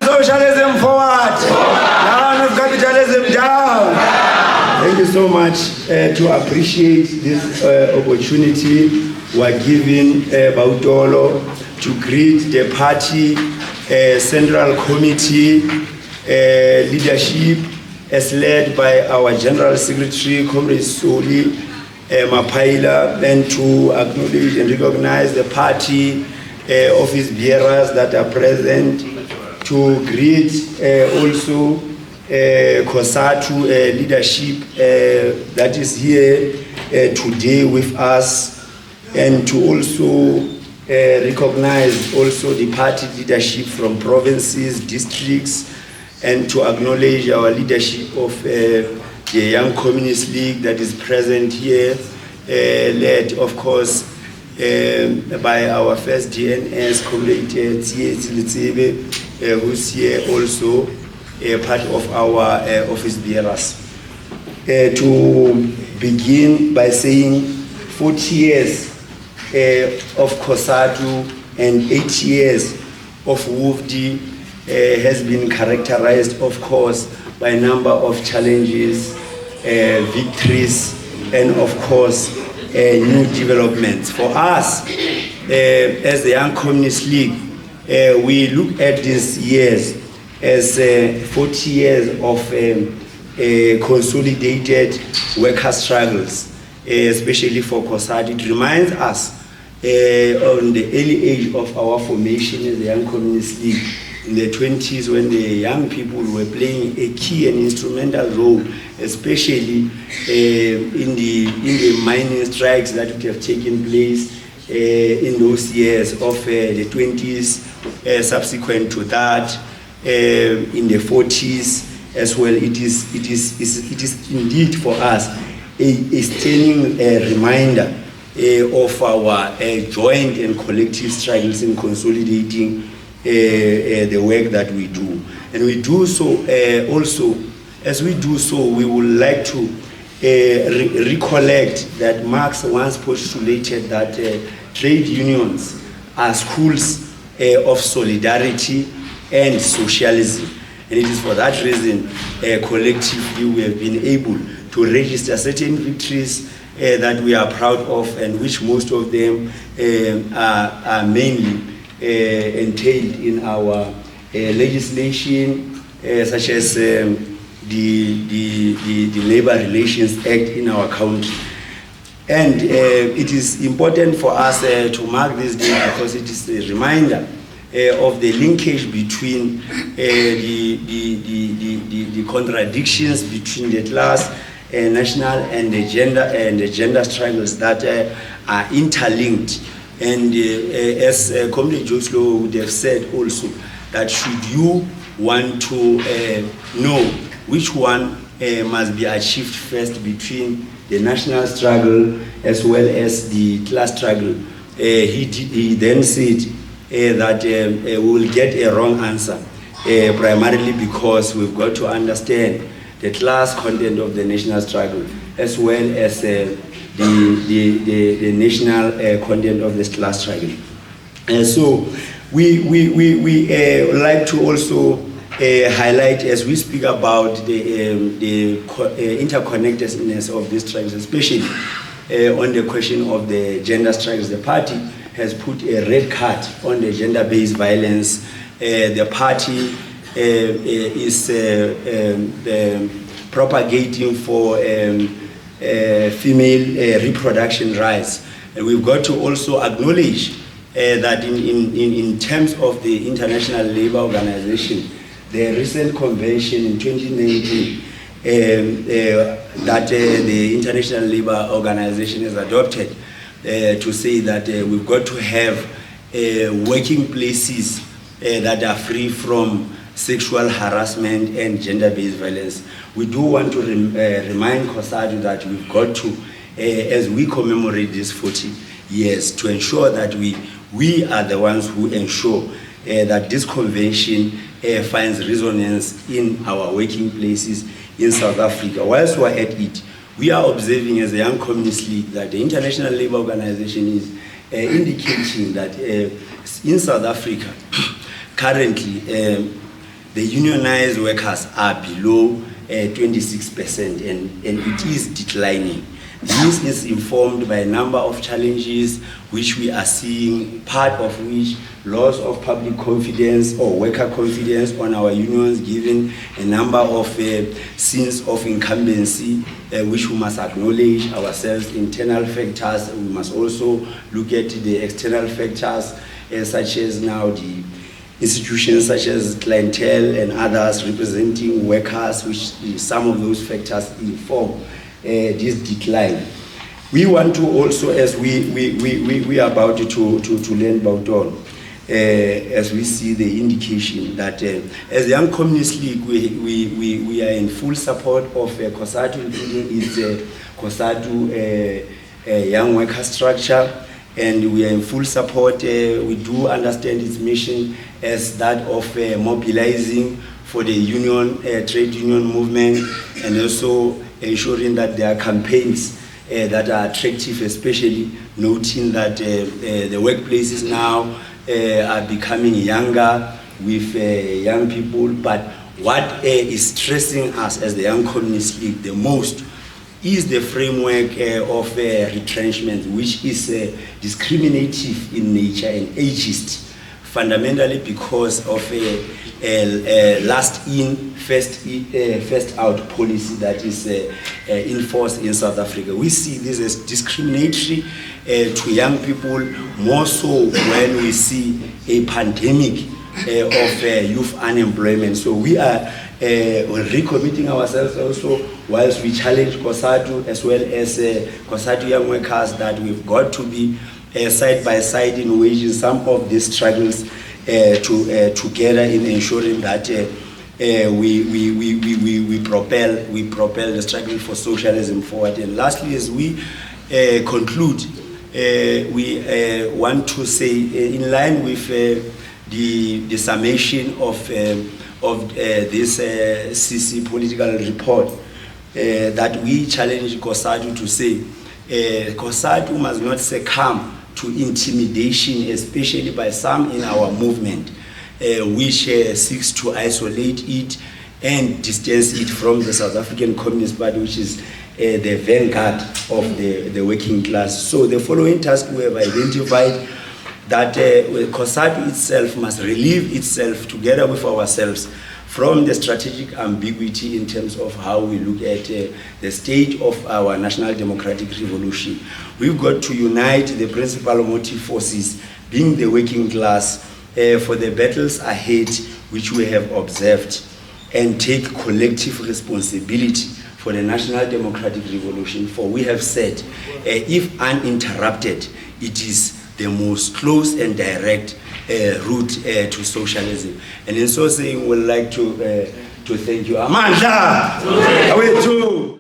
Socialism forward. None of capitalism down. Thank you so much to appreciate this opportunity we're giving Bautolo to greet the party Central Committee leadership as led by our General Secretary, Comrade Soli Mapaila, and to acknowledge and recognize the party office bearers that are present, to greet also COSATU leadership that is here today with us, and to also recognize also the party leadership from provinces, districts, and to acknowledge our leadership of the Young Communist League that is present here, led of course by our first DNS, Comrade who's here also part of our office bearers. To begin by saying 40 years of COSATU and 8 years of WUFD has been characterized, of course, by a number of challenges, victories, and of course, new developments. For us, as the Young Communist League, we look at these years as 40 years of consolidated worker struggles, especially for COSATU. It reminds us on the early age of our formation as the Young Communist League in the 20s, when the young people were playing a key and instrumental role, especially in the mining strikes that would have taken place in those years of the 20s, subsequent to that, in the 40s as well. It is indeed for us a stunning reminder of our joint and collective struggles in consolidating the work that we do. And we do so also, as we do so, we would like to recollect that Marx once postulated that trade unions are schools of solidarity and socialism. And it is for that reason, collectively, we have been able to register certain victories that we are proud of, and which most of them are mainly entailed in our legislation, such as the Labor Relations Act in our country. And it is important for us to mark this day because it is a reminder of the linkage between the contradictions between the class, national, and the gender struggles that are interlinked. And as Comrade Joslo would have said also, that should you want to know which one must be achieved first between the national struggle as well as the class struggle, he then said that we will get a wrong answer, primarily because we've got to understand the class content of the national struggle as well as the national content of this class struggle. So we like to also highlight, as we speak about the interconnectedness of these struggles, especially on the question of the gender struggles. The party has put a red card on the gender-based violence. The party is propagating for female reproduction rights. And we've got to also acknowledge that in terms of the International Labour Organization, the recent convention in 2019 that the International Labour Organization has adopted to say that we've got to have working places that are free from sexual harassment and gender-based violence. We do want to remind COSATU that we've got to, as we commemorate these 40 years to ensure that we are the ones who ensure that this convention finds resonance in our working places in South Africa. Whilst we are at it, we are observing as a Young Communist League that the International Labour Organization is indicating that in South Africa, currently, the unionized workers are below 26% and it is declining. This is informed by a number of challenges which we are seeing, part of which loss of public confidence or worker confidence on our unions, given a number of sins of incumbency, which we must acknowledge ourselves, internal factors. We must also look at the external factors, such as now the institutions such as clientele and others representing workers, which some of those factors inform this decline. We want to also, as we are about to learn about all, as we see the indication that as Young Communist League, we are in full support of COSATU, including its COSATU young worker structure, and we are in full support. We do understand its mission as that of mobilizing for the union, trade union movement, and also ensuring that there are campaigns that are attractive, especially noting that the workplaces now are becoming younger with young people. But what is stressing us as the Young Communist League the most is the framework of retrenchment, which is discriminative in nature and ageist, fundamentally because of a last in, first out policy that is enforced in South Africa. We see this as discriminatory to young people, more so when we see a pandemic of youth unemployment. So we are recommitting ourselves also, whilst we challenge COSATU as well as COSATU young workers, that we've got to be side by side in waging some of these struggles together in ensuring that we propel the struggle for socialism forward. And lastly, as we conclude, we want to say, in line with the summation of this CC political report, that we challenge COSATU to say COSATU must not succumb to intimidation, especially by some in our movement, which seeks to isolate it and distance it from the South African Communist Party, which is the vanguard of the working class. So the following task we have identified, that COSATU itself must relieve itself together with ourselves from the strategic ambiguity in terms of how we look at the state of our national democratic revolution. We've got to unite the principal motive forces, being the working class, for the battles ahead which we have observed, and take collective responsibility for the national democratic revolution. For we have said, if uninterrupted, it is the most close and direct route to socialism. And in so saying, we'd like to thank you. Amandla! Awethu!